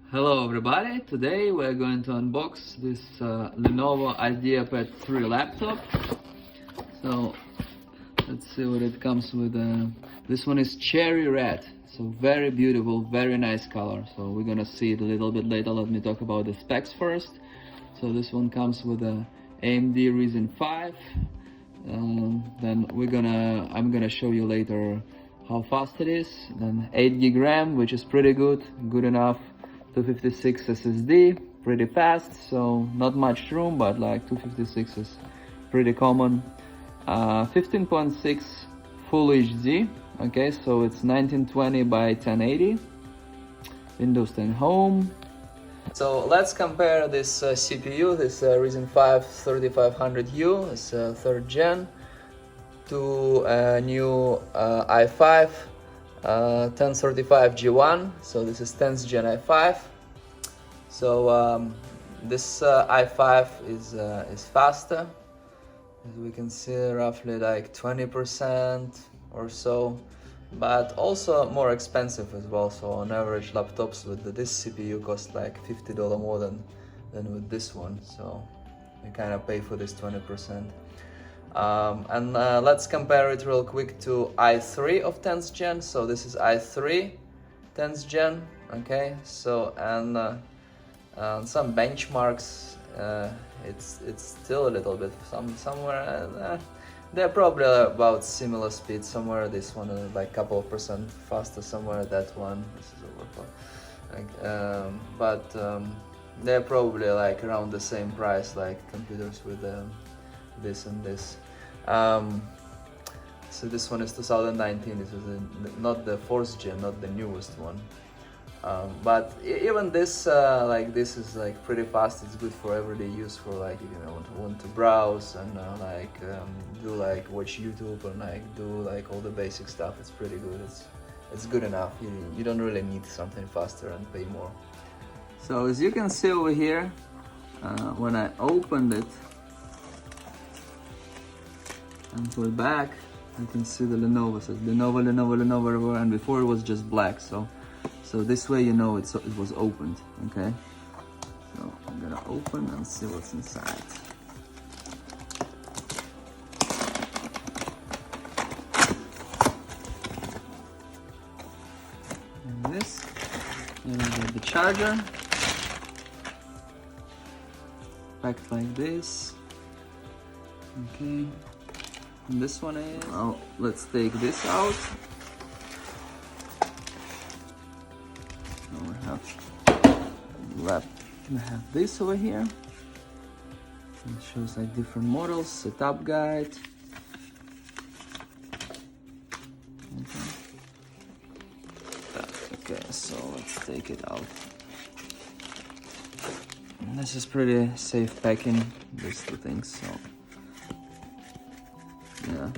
Hello everybody, today we're going to unbox this Lenovo ideaPad 3 laptop. So let's see what it comes with. This one is cherry red, so very beautiful, very nice color. So we're gonna see it a little bit later. Let me talk about the specs first. So this one comes with a AMD Ryzen 5. Then I'm gonna show you later how fast it is. Then 8GB RAM, which is pretty good enough. 256 SSD, pretty fast, so not much room, but like 256 is pretty common. 15.6 Full HD, okay, so it's 1920 by 1080. Windows 10 Home. So let's compare this CPU, this Ryzen 5 3500U, it's 3rd gen, to a new i5 1035G1. So this is 10th gen i5. So this i5 is faster, as we can see, roughly like 20% or so, but also more expensive as well. So on average, laptops with this CPU cost like $50 more than with this one. So you kind of pay for this 20%. And let's compare it real quick to i3 of 10th gen. So this is i3 10th gen, okay. So and some benchmarks, it's still a little bit somewhere. They're probably about similar speed. Somewhere this one is like couple of percent faster. Somewhere that one. This is overclock. But they're probably like around the same price, like computers with this and this. So this one is 2019. This is not the 4th gen, not the newest one. But even this, like this is like pretty fast. It's good for everyday use, for like if you want to browse and do like watch YouTube and like do like all the basic stuff. It's pretty good. It's good enough. You don't really need something faster and pay more. So as you can see over here, when I opened it and put it back, you can see the Lenovo says Lenovo everywhere, and before it was just black. So this way you know it was opened, okay? So I'm gonna open and see what's inside. And this, and I got the charger, packed like this, okay? And this one is, oh, let's take this out. We have this over here. It shows like different models, setup guide. Okay, so let's take it out. And this is pretty safe packing, these two things, so yeah.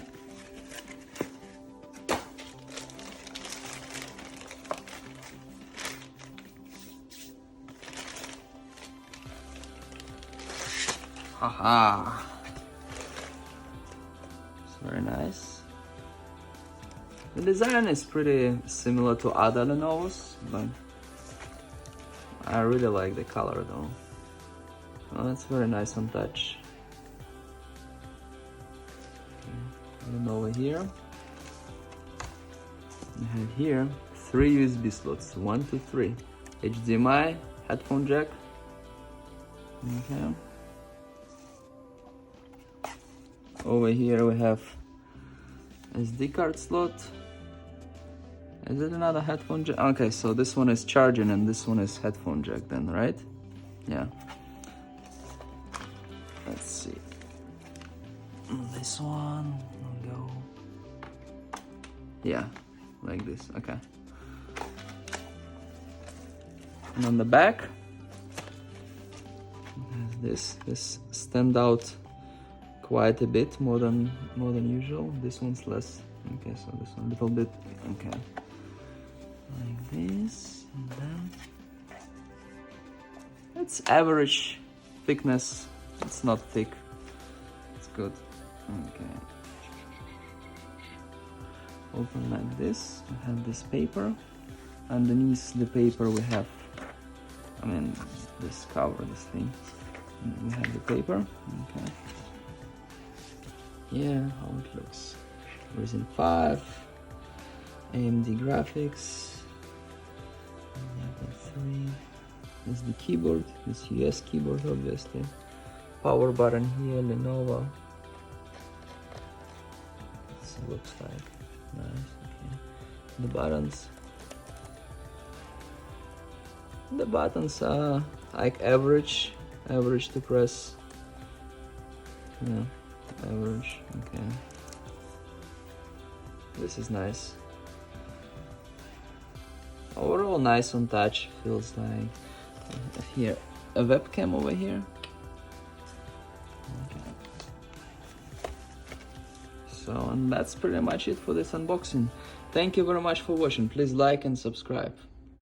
Haha, it's very nice. The design is pretty similar to other Lenovos, but I really like the color though. Oh, that's very nice on touch. Lenovo here. We have here 3 USB slots, 1, 2, 3. HDMI, headphone jack. Okay. Over here we have SD card slot. Is it another headphone jack? Okay, so this one is charging and this one is headphone jack then, right? Yeah. Let's see. This one will go. Yeah, like this. Okay. And on the back, this stand out quite a bit more than usual. This one's less. Okay, so this one a little bit. Okay, like this, and then it's average thickness. It's not thick. It's good. Okay. Open like this. We have this paper. Underneath the paper we have I mean, this cover, this thing. And we have the paper. Okay. Yeah, how it looks. Ryzen 5, AMD graphics. Level 3. This is the keyboard. This US keyboard, obviously. Power button here, Lenovo. This looks like nice. Okay. The buttons. The buttons are like average to press. Yeah, average. Okay. This is nice. Overall, nice on touch. Feels like here a webcam over here. Okay. So, and that's pretty much it for this unboxing. Thank you very much for watching. Please like and subscribe.